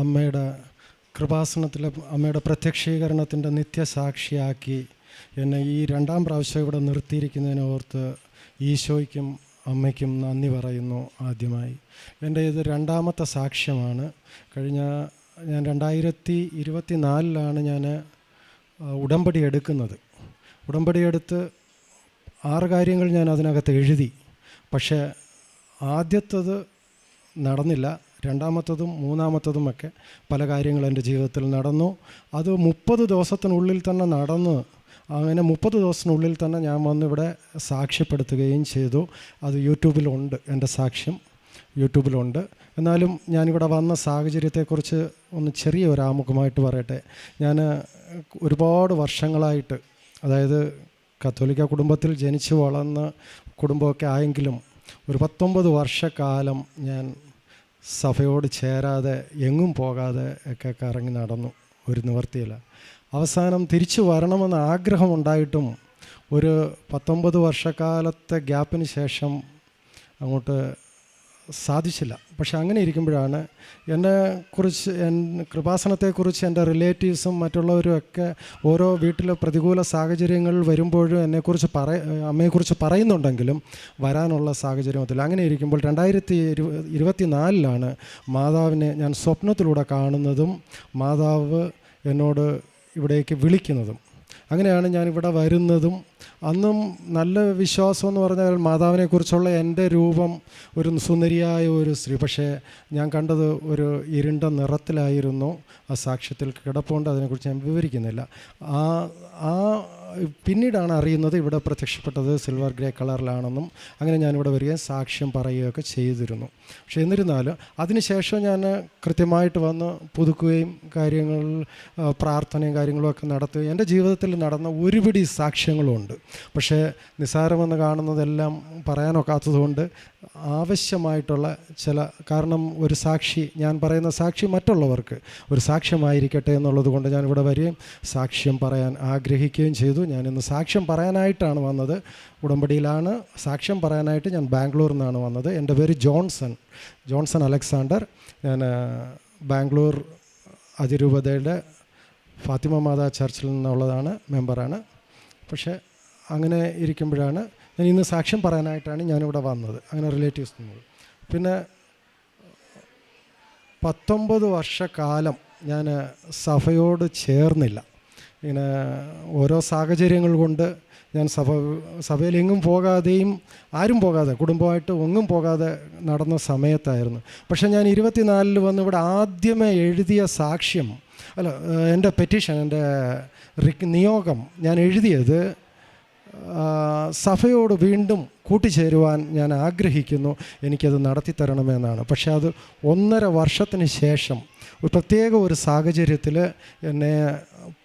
അമ്മയുടെ കൃപാസനത്തിലെ അമ്മയുടെ പ്രത്യക്ഷീകരണത്തിൻ്റെ നിത്യസാക്ഷിയാക്കി എന്നെ ഈ രണ്ടാം പ്രാവശ്യം ഇവിടെ നിർത്തിയിരിക്കുന്നതിനെ ഓർത്ത് ഈശോയ്ക്കും അമ്മയ്ക്കും നന്ദി പറയുന്നു. ആദ്യമായി എൻ്റെ ഇത് രണ്ടാമത്തെ സാക്ഷ്യമാണ്. ഞാൻ 2024 ഞാൻ ഉടമ്പടി എടുക്കുന്നത്. ഉടമ്പടി എടുത്ത് 6 കാര്യങ്ങൾ ഞാൻ അതിനകത്ത് എഴുതി. പക്ഷേ ആദ്യത്തത് നടന്നില്ല. രണ്ടാമത്തതും മൂന്നാമത്തതുമൊക്കെ പല കാര്യങ്ങൾ എൻ്റെ ജീവിതത്തിൽ നടന്നു. അത് 30 ദിവസത്തിനുള്ളിൽ തന്നെ നടന്ന്, അങ്ങനെ 30 ദിവസത്തിനുള്ളിൽ തന്നെ ഞാൻ വന്നിവിടെ സാക്ഷ്യപ്പെടുത്തുകയും ചെയ്തു. അത് യൂട്യൂബിലുണ്ട്, എൻ്റെ സാക്ഷ്യം യൂട്യൂബിലുണ്ട്. എന്നാലും ഞാനിവിടെ വന്ന സാഹചര്യത്തെക്കുറിച്ച് ഒന്ന് ചെറിയൊരു ആമുഖമായിട്ട് പറയട്ടെ. ഞാൻ ഒരുപാട് വർഷങ്ങളായിട്ട്, അതായത് കത്തോലിക്ക കുടുംബത്തിൽ ജനിച്ചു വളർന്ന കുടുംബമൊക്കെ ആയെങ്കിലും ഒരു 19 വർഷക്കാലം ഞാൻ സഭയോട് ചേരാതെ എങ്ങും പോകാതെ ഒക്കെ കറങ്ങി നടന്നു. ഒരു നിവർത്തിയില്ല. അവസാനം തിരിച്ചു വരണമെന്ന് ആഗ്രഹമുണ്ടായിട്ടും ഒരു 19 വർഷക്കാലത്തെ ഗ്യാപ്പിന് ശേഷം അങ്ങോട്ട് സാധിച്ചില്ല. പക്ഷെ അങ്ങനെ ഇരിക്കുമ്പോഴാണ് കൃപാസനത്തെക്കുറിച്ച് എൻ്റെ റിലേറ്റീവ്സും മറ്റുള്ളവരും ഒക്കെ ഓരോ വീട്ടിലെ പ്രതികൂല സാഹചര്യങ്ങൾ വരുമ്പോഴും അമ്മയെക്കുറിച്ച് പറയുന്നുണ്ടെങ്കിലും വരാനുള്ള സാഹചര്യത്തില്ല. അങ്ങനെ ഇരിക്കുമ്പോൾ 2024 മാതാവിനെ ഞാൻ സ്വപ്നത്തിലൂടെ കാണുന്നതും മാതാവ് എന്നോട് ഇവിടേക്ക് വിളിക്കുന്നതും. അങ്ങനെയാണ് ഞാനിവിടെ വരുന്നതും. അന്നും നല്ല വിശ്വാസം എന്ന് പറഞ്ഞാൽ മാതാവിനെക്കുറിച്ചുള്ള എൻ്റെ രൂപം ഒരു സുന്ദരിയായ ഒരു സ്ത്രീ. പക്ഷേ ഞാൻ കണ്ടത് ഒരു ഇരുണ്ട നിറത്തിലായിരുന്നു. ആ സാക്ഷ്യത്തിൽ കിടപ്പുണ്ട്, അതിനെക്കുറിച്ച് ഞാൻ വിവരിക്കുന്നില്ല. പിന്നീടാണ് അറിയുന്നത് ഇവിടെ പ്രത്യക്ഷപ്പെട്ടത് സിൽവർ ഗ്രേ കളറിലാണെന്നും. അങ്ങനെ ഞാനിവിടെ വരികയും സാക്ഷ്യം പറയുകയൊക്കെ ചെയ്തിരുന്നു. പക്ഷേ എന്നിരുന്നാലും അതിനുശേഷം ഞാൻ കൃത്യമായിട്ട് വന്ന് പുതുക്കുകയും പ്രാർത്ഥനയും കാര്യങ്ങളും ഒക്കെ നടത്തുകയും എൻ്റെ ജീവിതത്തിൽ നടന്ന ഒരുപിടി സാക്ഷ്യങ്ങളുമുണ്ട്. പക്ഷേ നിസ്സാരമെന്ന് കാണുന്നതെല്ലാം പറയാനൊക്കാത്തതുകൊണ്ട് ആവശ്യമായിട്ടുള്ള കാരണം ഒരു സാക്ഷി, ഞാൻ പറയുന്ന സാക്ഷി മറ്റുള്ളവർക്ക് ഒരു സാക്ഷ്യമായിരിക്കട്ടെ എന്നുള്ളത് കൊണ്ട് ഞാനിവിടെ വരികയും സാക്ഷ്യം പറയാൻ ആഗ്രഹിക്കുകയും ചെയ്തു. ഞാനിന്ന് സാക്ഷ്യം പറയാനായിട്ടാണ് വന്നത്. ഉടമ്പടിയിലാണ് സാക്ഷ്യം പറയാനായിട്ട് ഞാൻ ബാംഗ്ലൂരിൽ നിന്നാണ് വന്നത്. എൻ്റെ പേര് ജോൺസൺ അലക്സാണ്ടർ. ഞാൻ ബാംഗ്ലൂർ അതിരൂപതയുടെ ഫാത്തിമ മാതാ ചർച്ചിൽ നിന്നുള്ളതാണ്, മെമ്പറാണ്. പക്ഷേ അങ്ങനെ ഇരിക്കുമ്പോഴാണ് ഞാൻ ഇന്ന് സാക്ഷ്യം പറയാനായിട്ടാണ് ഞാനിവിടെ വന്നത്. അങ്ങനെ റിലേറ്റീവ്സ് നിന്നത്. പിന്നെ 19 വർഷക്കാലം ഞാൻ സഭയോട് ചേർന്നില്ല. ഇങ്ങനെ ഓരോ സാഹചര്യങ്ങൾ കൊണ്ട് ഞാൻ സഭയിലെങ്ങും പോകാതെയും ആരും പോകാതെ കുടുംബമായിട്ട് ഒന്നും പോകാതെ നടന്ന സമയത്തായിരുന്നു. പക്ഷേ ഞാൻ 24 വന്ന് ഇവിടെ ആദ്യമേ എഴുതിയ സാക്ഷ്യം എൻ്റെ പെറ്റീഷൻ, എൻ്റെ നിയോഗം ഞാൻ എഴുതിയത് സഭയോട് വീണ്ടും കൂട്ടിച്ചേരുവാൻ ഞാൻ ആഗ്രഹിക്കുന്നു, എനിക്കത് നടത്തിത്തരണമെന്നാണ്. പക്ഷേ അത് 1.5 വർഷത്തിന് ശേഷം ഒരു പ്രത്യേക ഒരു സാഹചര്യത്തിൽ എന്നെ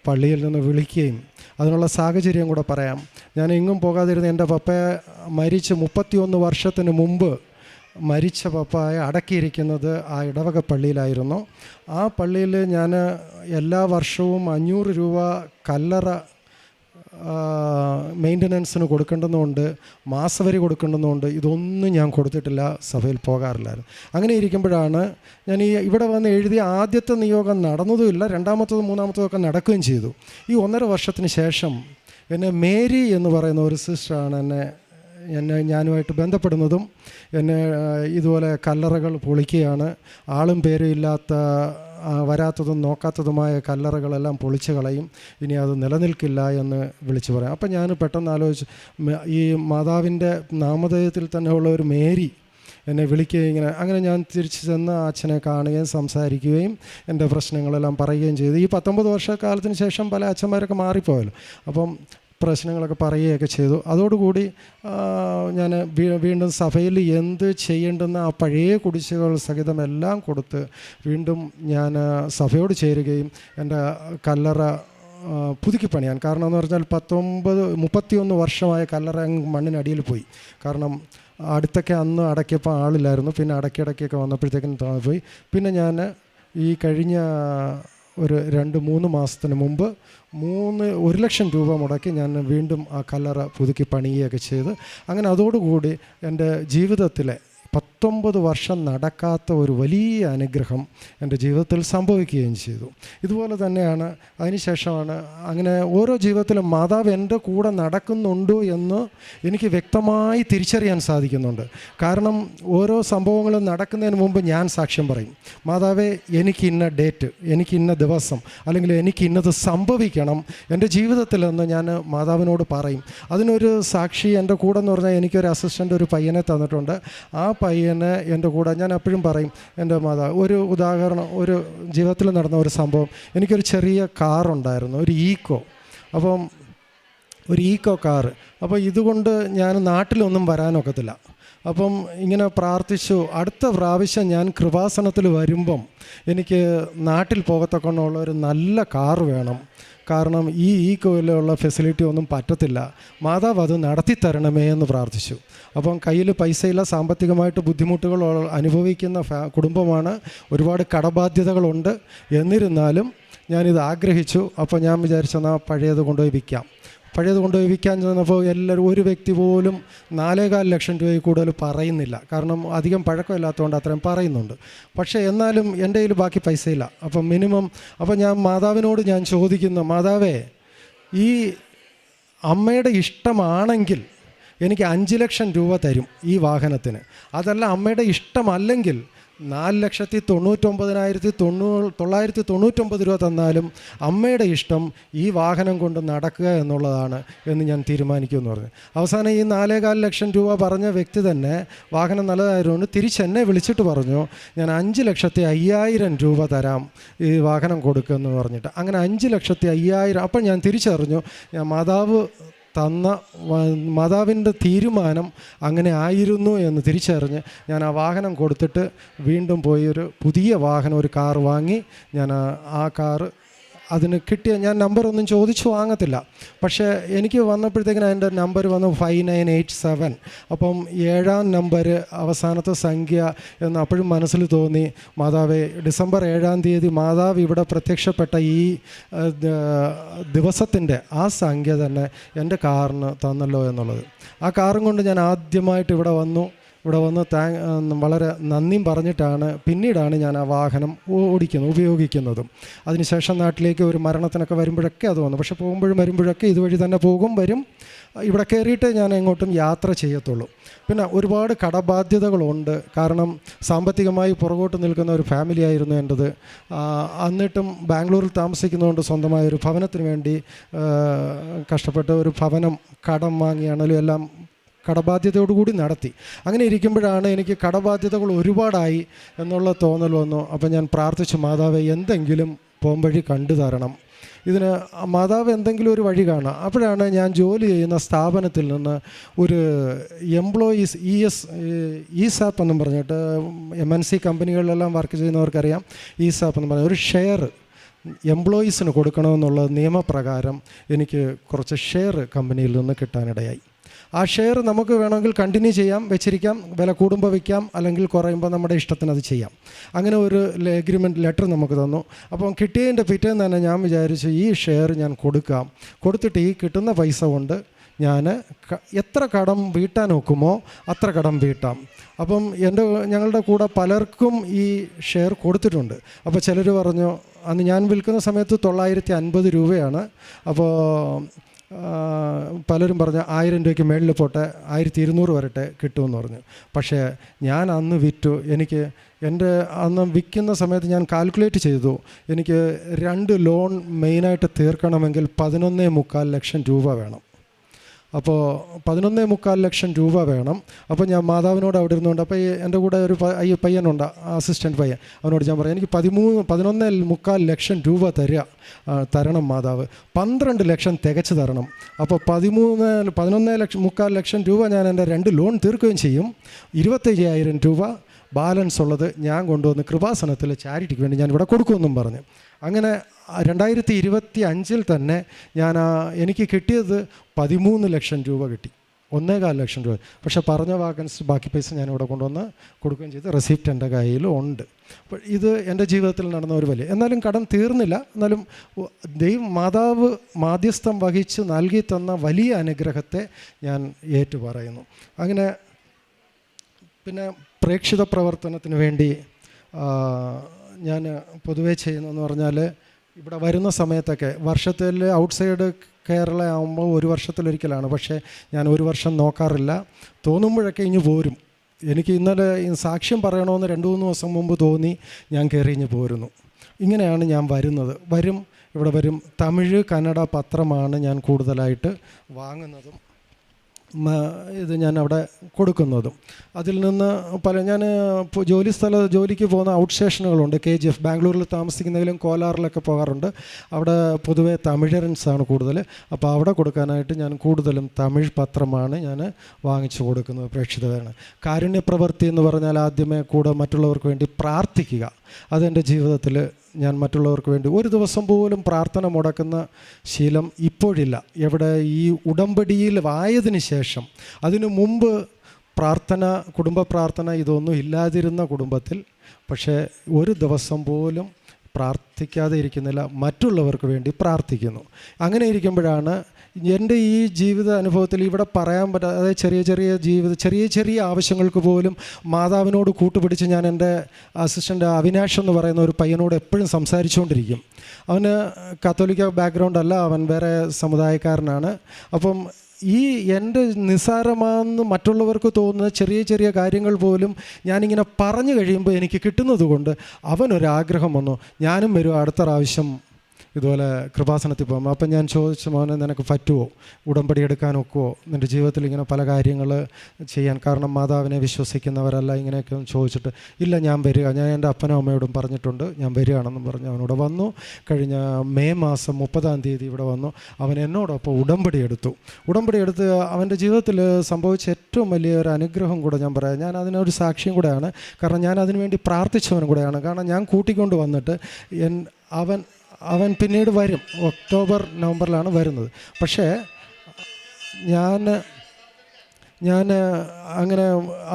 പള്ളിയിൽ നിന്ന് വിളിക്കുകയും, അതിനുള്ള സാഹചര്യം കൂടെ പറയാം. ഞാൻ എങ്ങും പോകാതിരുന്ന എൻ്റെ പപ്പയെ മരിച്ച് 31 വർഷത്തിന് മുമ്പ് മരിച്ച പപ്പായെ അടക്കിയിരിക്കുന്നത് ആ ഇടവക പള്ളിയിലായിരുന്നു. ആ പള്ളിയിൽ ഞാൻ എല്ലാ വർഷവും 500 രൂപ കല്ലറ മെയിൻ്റനൻസിന് കൊടുക്കേണ്ടതുകൊണ്ട്, മാസവരി കൊടുക്കേണ്ടതുകൊണ്ട് ഇതൊന്നും ഞാൻ കൊടുത്തിട്ടില്ല, സഭയിൽ പോകാറില്ലായിരുന്നു. അങ്ങനെ ഇരിക്കുമ്പോഴാണ് ഞാൻ ഇവിടെ വന്ന് എഴുതിയ ആദ്യത്തെ നിയോഗം നടന്നതുമില്ല, രണ്ടാമത്തതും മൂന്നാമത്തതൊക്കെ നടക്കുകയും ചെയ്തു. ഈ 1.5 വർഷത്തിന് ശേഷം എന്നെ മേരി എന്ന് പറയുന്ന ഒരു സിസ്റ്ററാണ് ഞാനുമായിട്ട് ബന്ധപ്പെടുന്നതും എന്നെ ഇതുപോലെ കല്ലറകൾ പൊളിക്കുകയാണ്, ആളും പേരും ഇല്ലാത്ത വരാത്തതും നോക്കാത്തതുമായ കല്ലറകളെല്ലാം പൊളിച്ച് കളയും, ഇനി അത് നിലനിൽക്കില്ല എന്ന് വിളിച്ചു പറയാം. അപ്പം ഞാൻ പെട്ടെന്ന് ആലോചിച്ച്, ഈ മാതാവിൻ്റെ നാമധേയത്തിൽ തന്നെ ഉള്ള ഒരു മേരി എന്നെ വിളിക്കുകയും അങ്ങനെ ഞാൻ തിരിച്ചു ചെന്ന് അച്ഛനെ കാണുകയും സംസാരിക്കുകയും എൻ്റെ പ്രശ്നങ്ങളെല്ലാം പറയുകയും ചെയ്തു. ഈ 19 വർഷക്കാലത്തിന് ശേഷം പല അച്ഛന്മാരൊക്കെ മാറിപ്പോയല്ലോ, അപ്പം പ്രശ്നങ്ങളൊക്കെ പറയുകയൊക്കെ ചെയ്തു. അതോടുകൂടി ഞാൻ വീണ്ടും സഭയിൽ എന്ത് ചെയ്യേണ്ടെന്ന് ആ പഴയ കുടിശ്ശികൾ സഹിതം എല്ലാം കൊടുത്ത് വീണ്ടും ഞാൻ സഭയോട് ചേരുകയും എൻ്റെ കല്ലറ പുതുക്കി പണിയാൻ, കാരണം എന്ന് പറഞ്ഞാൽ 31 വർഷമായ കല്ലറ മണ്ണിനടിയിൽ പോയി. കാരണം അടുത്തൊക്കെ അന്ന് അടക്കിയപ്പോൾ ആളില്ലായിരുന്നു, പിന്നെ അടക്കിയൊക്കെ വന്നപ്പോഴത്തേക്കും പോയി. പിന്നെ ഞാൻ ഈ കഴിഞ്ഞ ഒരു 2-3 മാസത്തിന് മുമ്പ് 1 ലക്ഷം രൂപ മുടക്കി ഞാൻ വീണ്ടും ആ കല്ലറ പുതുക്കി പണിയുകയൊക്കെ ചെയ്ത്, അങ്ങനെ അതോടുകൂടി എൻ്റെ ജീവിതത്തിലെ 19 വർഷം നടക്കാത്ത ഒരു വലിയ അനുഗ്രഹം എൻ്റെ ജീവിതത്തിൽ സംഭവിക്കുകയും ചെയ്തു. ഇതുപോലെ തന്നെയാണ് അതിനുശേഷമാണ് അങ്ങനെ ഓരോ ജീവിതത്തിലും മാതാവ് എൻ്റെ കൂടെ നടക്കുന്നുണ്ടോ എന്ന് എനിക്ക് വ്യക്തമായി തിരിച്ചറിയാൻ സാധിക്കുന്നുണ്ട്. കാരണം ഓരോ സംഭവങ്ങളും നടക്കുന്നതിന് മുമ്പ് ഞാൻ സാക്ഷ്യം പറയും, മാതാവേ എനിക്ക് ഇന്ന ഡേറ്റ്, എനിക്ക് ഇന്ന ദിവസം, അല്ലെങ്കിൽ എനിക്ക് ഇന്നത് സംഭവിക്കണം എൻ്റെ ജീവിതത്തിലെന്ന് ഞാൻ മാതാവിനോട് പറയും. അതിനൊരു സാക്ഷി എൻ്റെ കൂടെ എന്ന് പറഞ്ഞാൽ എനിക്കൊരു അസിസ്റ്റൻ്റ് ഒരു പയ്യനെ തന്നിട്ടുണ്ട്. ആ പയ്യനെ എൻ്റെ കൂടെ ഞാൻ എപ്പോഴും പറയും, എൻ്റെ മാതാവ് ഒരു ഉദാഹരണം, ഒരു ജീവിതത്തിൽ നടന്ന ഒരു സംഭവം, എനിക്കൊരു ചെറിയ കാറുണ്ടായിരുന്നു, ഒരു ഈക്കോ. അപ്പം ഒരു ഈക്കോ കാറ്. അപ്പോൾ ഇതുകൊണ്ട് ഞാൻ നാട്ടിലൊന്നും വരാനൊക്കത്തില്ല. അപ്പം ഇങ്ങനെ പ്രാർത്ഥിച്ചു, അടുത്ത പ്രാവശ്യം ഞാൻ കൃപാസനത്തിൽ വരുമ്പം എനിക്ക് നാട്ടിൽ പോകത്തക്കൊണ്ടുള്ള ഒരു നല്ല കാറ് വേണം, കാരണം ഈ ഈക്കോയിലുള്ള ഫെസിലിറ്റി ഒന്നും പറ്റത്തില്ല, മാതാവ് അത് നടത്തി തരണമേ എന്ന് പ്രാർത്ഥിച്ചു. അപ്പം കയ്യിൽ പൈസയില്ല, സാമ്പത്തികമായിട്ട് ബുദ്ധിമുട്ടുകൾ അനുഭവിക്കുന്ന കുടുംബമാണ്, ഒരുപാട് കടബാധ്യതകളുണ്ട്. എന്നിരുന്നാലും ഞാനിത് ആഗ്രഹിച്ചു. അപ്പോൾ ഞാൻ വിചാരിച്ചെന്നാൽ പഴയത് കൊണ്ടുപോയി വിൽക്കാം. പഴയത് കൊണ്ടുപോയി വിൽക്കാൻ ചെന്നപ്പോൾ എല്ലാവരും, ഒരു വ്യക്തി പോലും 4.25 ലക്ഷം രൂപയിൽ കൂടുതൽ പറയുന്നില്ല, കാരണം അധികം പഴക്കമില്ലാത്തതുകൊണ്ട് അത്രയും പറയുന്നുണ്ട്. പക്ഷേ എന്നാലും എൻ്റെ കയ്യിൽ ബാക്കി പൈസയില്ല. അപ്പം മിനിമം, അപ്പം ഞാൻ മാതാവിനോട് ഞാൻ ചോദിക്കുന്നു, മാതാവേ ഈ അമ്മയുടെ ഇഷ്ടമാണെങ്കിൽ എനിക്ക് 5 ലക്ഷം രൂപ തരും ഈ വാഹനത്തിന്, അതല്ല അമ്മയുടെ ഇഷ്ടമല്ലെങ്കിൽ 4,99,999 രൂപ തന്നാലും അമ്മയുടെ ഇഷ്ടം ഈ വാഹനം കൊണ്ട് നടക്കുക എന്നുള്ളതാണ് എന്ന് ഞാൻ തീരുമാനിക്കുമെന്ന് പറഞ്ഞു. അവസാനം ഈ 4.25 ലക്ഷം രൂപ പറഞ്ഞ വ്യക്തി തന്നെ വാഹനം നല്ലതായതുകൊണ്ട് തിരിച്ചെന്നെ വിളിച്ചിട്ട് പറഞ്ഞു, ഞാൻ 5,05,000 രൂപ തരാം ഈ വാഹനം കൊടുക്കുമെന്ന് പറഞ്ഞിട്ട്. അങ്ങനെ 5,05,000. അപ്പം ഞാൻ തിരിച്ചറിഞ്ഞു, ഞാൻ മാതാവിൻ്റെ തീരുമാനം അങ്ങനെ ആയിരുന്നു എന്ന് തിരിച്ചറിഞ്ഞ് ഞാൻ ആ വാഹനം കൊടുത്തിട്ട് വീണ്ടും പോയി ഒരു പുതിയ വാഹനം, ഒരു കാർ വാങ്ങി. ഞാൻ ആ കാറ് അതിന് കിട്ടിയ, ഞാൻ നമ്പറൊന്നും ചോദിച്ചു വാങ്ങത്തില്ല, പക്ഷേ എനിക്ക് വന്നപ്പോഴത്തേക്കിന് എൻ്റെ നമ്പർ വന്നു 5987. അപ്പം 7ാം നമ്പർ അവസാനത്തെ സംഖ്യ എന്ന് അപ്പോഴും മനസ്സിൽ തോന്നി, മാതാവേ ഡിസംബർ 7-ാം തീയതി മാതാവ് ഇവിടെ പ്രത്യക്ഷപ്പെട്ട ഈ ദിവസത്തിൻ്റെ ആ സംഖ്യ തന്നെ എൻ്റെ കാറിന് തന്നല്ലോ എന്നുള്ളത്. ആ കാറും കൊണ്ട് ഞാൻ ആദ്യമായിട്ട് ഇവിടെ വന്ന് വളരെ നന്ദിയും പറഞ്ഞിട്ടാണ് പിന്നീടാണ് ഞാൻ ആ വാഹനം ഉപയോഗിക്കുന്നതും. അതിനുശേഷം നാട്ടിലേക്ക് ഒരു മരണത്തിനൊക്കെ വരുമ്പോഴൊക്കെ അത് വന്നു. പക്ഷെ പോകുമ്പോഴും വരുമ്പോഴൊക്കെ ഇതുവഴി തന്നെ വരും. ഇവിടെ കയറിയിട്ട് ഞാൻ എങ്ങോട്ടും യാത്ര ചെയ്യത്തുള്ളൂ. പിന്നെ ഒരുപാട് കടബാധ്യതകളുണ്ട്, കാരണം സാമ്പത്തികമായി പുറകോട്ട് നിൽക്കുന്ന ഒരു ഫാമിലി ആയിരുന്നു എൻ്റെത്. എന്നിട്ടും ബാംഗ്ലൂരിൽ താമസിക്കുന്നതുകൊണ്ട് സ്വന്തമായൊരു ഭവനത്തിന് വേണ്ടി കഷ്ടപ്പെട്ട് ഒരു ഭവനം കടം വാങ്ങിയാണെങ്കിലും എല്ലാം കടബാധ്യതയോടുകൂടി നടത്തി. അങ്ങനെ ഇരിക്കുമ്പോഴാണ് എനിക്ക് കടബാധ്യതകൾ ഒരുപാടായി എന്നുള്ള തോന്നൽ വന്നു. അപ്പം ഞാൻ പ്രാർത്ഥിച്ചു, മാതാവേ എന്തെങ്കിലും പോംവഴി കണ്ടു തരണം, ഇതിന് മാതാവ് എന്തെങ്കിലും ഒരു വഴി കാണാം. അപ്പോഴാണ് ഞാൻ ജോലി ചെയ്യുന്ന സ്ഥാപനത്തിൽ നിന്ന് ഒരു എംപ്ലോയീസ് ESAP എന്നും പറഞ്ഞിട്ട് MNC കമ്പനികളിലെല്ലാം വർക്ക് ചെയ്യുന്നവർക്കറിയാം, ESAP എന്ന് പറഞ്ഞ ഒരു ഷെയർ എംപ്ലോയീസിന് കൊടുക്കണമെന്നുള്ള നിയമപ്രകാരം എനിക്ക് കുറച്ച് ഷെയർ കമ്പനിയിൽ നിന്ന് കിട്ടാനിടയായി. ആ ഷെയർ നമുക്ക് വേണമെങ്കിൽ കണ്ടിന്യൂ ചെയ്യാം, വെച്ചിരിക്കാം, വില കൂടുമ്പോൾ വയ്ക്കാം, അല്ലെങ്കിൽ കുറയുമ്പോൾ നമ്മുടെ ഇഷ്ടത്തിന് അത് ചെയ്യാം. അങ്ങനെ ഒരു എഗ്രിമെൻറ്റ് ലെറ്റർ നമുക്ക് തന്നു. അപ്പം കിട്ടിയതിൻ്റെ പിറ്റേന്ന് തന്നെ ഞാൻ വിചാരിച്ചു ഈ ഷെയർ ഞാൻ കൊടുത്തിട്ട് ഈ കിട്ടുന്ന പൈസ കൊണ്ട് ഞാൻ എത്ര കടം വീട്ടാൻ ഒക്കുമോ അത്ര കടം വീട്ടാം. അപ്പം ഞങ്ങളുടെ കൂടെ പലർക്കും ഈ ഷെയർ കൊടുത്തിട്ടുണ്ട്. അപ്പോൾ ചിലർ പറഞ്ഞു, അന്ന് ഞാൻ വിൽക്കുന്ന സമയത്ത് 950 രൂപയാണ്. അപ്പോൾ പലരും പറഞ്ഞു 1000 രൂപയ്ക്ക് മേളിൽ പോട്ടെ, 1200 വരട്ടെ കിട്ടുമെന്ന് പറഞ്ഞു. പക്ഷേ ഞാൻ അന്ന് വിറ്റു. എനിക്ക് അന്ന് വിൽക്കുന്ന സമയത്ത് ഞാൻ കാൽക്കുലേറ്റ് ചെയ്തു, എനിക്ക് 2 ലോൺ മെയിനായിട്ട് തീർക്കണമെങ്കിൽ 11.25 ലക്ഷം രൂപ വേണം. അപ്പോൾ 11.25 ലക്ഷം രൂപ വേണം. അപ്പോൾ ഞാൻ മാതാവിനോട് അവിടെ ഇരുന്നുകൊണ്ട്, അപ്പോൾ എൻ്റെ കൂടെ ഒരു പയ്യനുണ്ട്, അസിസ്റ്റൻറ്റ് പയ്യൻ, അവനോട് ഞാൻ പറയാം, എനിക്ക് 11.25 ലക്ഷം രൂപ തരണം മാതാവ്, 12 ലക്ഷം തികച്ച് തരണം. അപ്പോൾ 11.25 ലക്ഷം രൂപ ഞാൻ എൻ്റെ 2 ലോൺ തീർക്കുകയും ചെയ്യും. 25,000 രൂപ ബാലൻസ് ഉള്ളത് ഞാൻ കൊണ്ടുവന്ന് കൃപാസനത്തിൽ ചാരിറ്റിക്ക് വേണ്ടി ഞാൻ ഇവിടെ കൊടുക്കുമെന്നും പറഞ്ഞു. അങ്ങനെ 2025 തന്നെ എനിക്ക് കിട്ടിയത് 13 ലക്ഷം രൂപ കിട്ടി, 1.25 ലക്ഷം രൂപ. പക്ഷേ പറഞ്ഞ ബാക്കി പൈസ ഞാനിവിടെ കൊണ്ടുവന്ന് കൊടുക്കുകയും ചെയ്ത് റെസിപ്റ്റ് എൻ്റെ കയ്യിലും ഉണ്ട്. അപ്പോൾ ഇത് എൻ്റെ ജീവിതത്തിൽ നടന്ന ഒരു വലിയ, എന്നാലും കടം തീർന്നില്ല, എന്നാലും മാതാവ് മാധ്യസ്ഥം വഹിച്ച് നൽകി തന്ന വലിയ അനുഗ്രഹത്തെ ഞാൻ ഏറ്റുപറയുന്നു. അങ്ങനെ പിന്നെ പ്രേക്ഷിത പ്രവർത്തനത്തിന് വേണ്ടി ഞാൻ പൊതുവേ ചെയ്യുന്നതെന്ന് പറഞ്ഞാൽ, ഇവിടെ വരുന്ന സമയത്തൊക്കെ വർഷത്തിൽ ഔട്ട്സൈഡ് കേരള ആകുമ്പോൾ ഒരു വർഷത്തിലൊരിക്കലാണ്. പക്ഷേ ഞാൻ ഒരു വർഷം നോക്കാറില്ല. തോന്നുമ്പോഴൊക്കെ ഇഞ്ഞ് പോരും. എനിക്ക് ഇന്നലെ സാക്ഷ്യം പറയണമെന്ന് 2-3 ദിവസം മുമ്പ് തോന്നി, ഞാൻ കയറി ഇഞ്ഞ് പോരുന്നു. ഇങ്ങനെയാണ് ഞാൻ വരുന്നത്. ഇവിടെ വരും. തമിഴ് കന്നഡ പത്രമാണ് ഞാൻ കൂടുതലായിട്ട് വാങ്ങുന്നതും ഇത് ഞാൻ അവിടെ കൊടുക്കുന്നതും. അതിൽ നിന്ന് ഞാൻ ജോലിക്ക് പോകുന്ന ഔട്ട് സ്റ്റേഷനുകളുണ്ട്. KGF ബാംഗ്ലൂരിൽ താമസിക്കുന്നതിലും കോലാറിലൊക്കെ പോകാറുണ്ട്. അവിടെ പൊതുവേ തമിഴൻസാണ് കൂടുതൽ. അപ്പോൾ അവിടെ കൊടുക്കാനായിട്ട് ഞാൻ കൂടുതലും തമിഴ് പത്രമാണ് ഞാൻ വാങ്ങിച്ചു കൊടുക്കുന്നത്. പ്രേക്ഷിതമാണ്. കാരുണ്യപ്രവൃത്തി എന്ന് പറഞ്ഞാൽ ആദ്യമേ കൂടെ മറ്റുള്ളവർക്ക് വേണ്ടി പ്രാർത്ഥിക്കുക. അതെൻ്റെ ജീവിതത്തിൽ ഞാൻ മറ്റുള്ളവർക്ക് വേണ്ടി ഒരു ദിവസം പോലും പ്രാർത്ഥന മുടക്കുന്ന ശീലം ഇപ്പോഴില്ല. എവിടെ ഈ ഉടമ്പടിയിൽ ആയതിനു ശേഷം, അതിനു മുമ്പ് കുടുംബ പ്രാർത്ഥന ഇതൊന്നും ഇല്ലാതിരുന്ന കുടുംബത്തിൽ, പക്ഷേ ഒരു ദിവസം പോലും പ്രാർത്ഥിക്കാതെ ഇരിക്കുന്നില്ല, മറ്റുള്ളവർക്ക് വേണ്ടി പ്രാർത്ഥിക്കുന്നു. അങ്ങനെ ഇരിക്കുമ്പോഴാണ് എൻ്റെ ഈ ജീവിത അനുഭവത്തിൽ ഇവിടെ പറയാൻ പറ്റാതെ ചെറിയ ചെറിയ ആവശ്യങ്ങൾക്ക് പോലും മാതാവിനോട് കൂട്ടുപിടിച്ച് ഞാൻ എൻ്റെ അസിസ്റ്റൻ്റ് അവിനാഷ് എന്ന് പറയുന്ന ഒരു പയ്യനോട് എപ്പോഴും സംസാരിച്ചുകൊണ്ടിരിക്കും. അവന് കത്തോലിക്ക ബാക്ക്ഗ്രൗണ്ട് അല്ല, അവൻ വേറെ സമുദായക്കാരനാണ്. അപ്പം ഈ എൻ്റെ നിസ്സാരമാണെന്ന് മറ്റുള്ളവർക്ക് തോന്നുന്ന ചെറിയ ചെറിയ കാര്യങ്ങൾ പോലും ഞാനിങ്ങനെ പറഞ്ഞു കഴിയുമ്പോൾ എനിക്ക് കിട്ടുന്നത് കൊണ്ട് അവനൊരാഗ്രഹം വന്നു, ഞാനും വരും അടുത്ത പ്രാവശ്യം ഇതുപോലെ കൃപാസനത്തിൽ പോകുമ്പോൾ. അപ്പം ഞാൻ ചോദിച്ചു, മോനെ നിനക്ക് പറ്റുമോ, ഉടമ്പടി എടുക്കാൻ ഒക്കുമോ, നിൻ്റെ ജീവിതത്തിൽ ഇങ്ങനെ പല കാര്യങ്ങൾ ചെയ്യാൻ, കാരണം മാതാവിനെ വിശ്വസിക്കുന്നവരല്ല, ഇങ്ങനെയൊക്കെ ചോദിച്ചിട്ട്, ഇല്ല ഞാൻ വരിക, ഞാൻ എൻ്റെ അപ്പനും അമ്മയോടും പറഞ്ഞിട്ടുണ്ട്, ഞാൻ വരികയാണെന്നും പറഞ്ഞ് അവനോട് വന്നു. കഴിഞ്ഞ മെയ് മാസം 30-ാം തീയതി ഇവിടെ വന്നു. അവൻ എന്നോടൊപ്പം ഉടമ്പടി എടുത്ത് അവൻ്റെ ജീവിതത്തിൽ സംഭവിച്ച ഏറ്റവും വലിയ ഒരു അനുഗ്രഹം കൂടെ ഞാൻ പറയാം. ഞാൻ അതിനൊരു സാക്ഷിയും കൂടെയാണ്, കാരണം ഞാൻ അതിനു വേണ്ടി പ്രാർത്ഥിച്ചവനും കൂടെയാണ്. കാരണം ഞാൻ കൂട്ടിക്കൊണ്ട് വന്നിട്ട് അവൻ പിന്നീട് വരും. ഒക്ടോബർ നവംബറിലാണ് വരുന്നത്. പക്ഷേ ഞാൻ അങ്ങനെ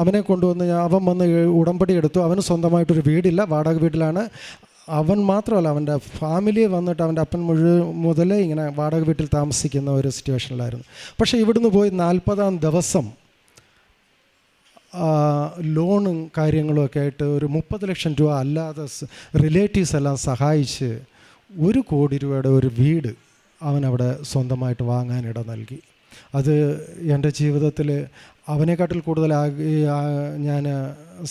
അവനെ കൊണ്ടുവന്ന് അവൻ വന്ന് ഉടമ്പടി എടുത്തു. അവന് സ്വന്തമായിട്ടൊരു വീടില്ല, വാടക വീട്ടിലാണ്. അവൻ മാത്രമല്ല, അവൻ്റെ ഫാമിലി വന്നിട്ട് അവൻ്റെ അപ്പൻ മുതലേ ഇങ്ങനെ വാടക വീട്ടിൽ താമസിക്കുന്ന ഒരു സിറ്റുവേഷനിലായിരുന്നു. പക്ഷേ ഇവിടുന്ന് പോയി 40-ാം ദിവസം ലോണും കാര്യങ്ങളുമൊക്കെ ആയിട്ട് ഒരു 30 ലക്ഷം രൂപ അല്ലാതെ റിലേറ്റീവ്സ് എല്ലാം സഹായിച്ച് 1 കോടി രൂപയുടെ ഒരു വീട് അവനവിടെ സ്വന്തമായിട്ട് വാങ്ങാനിട നൽകി. അത് എൻ്റെ ജീവിതത്തിൽ അവനെക്കാട്ടിൽ കൂടുതൽ ഞാൻ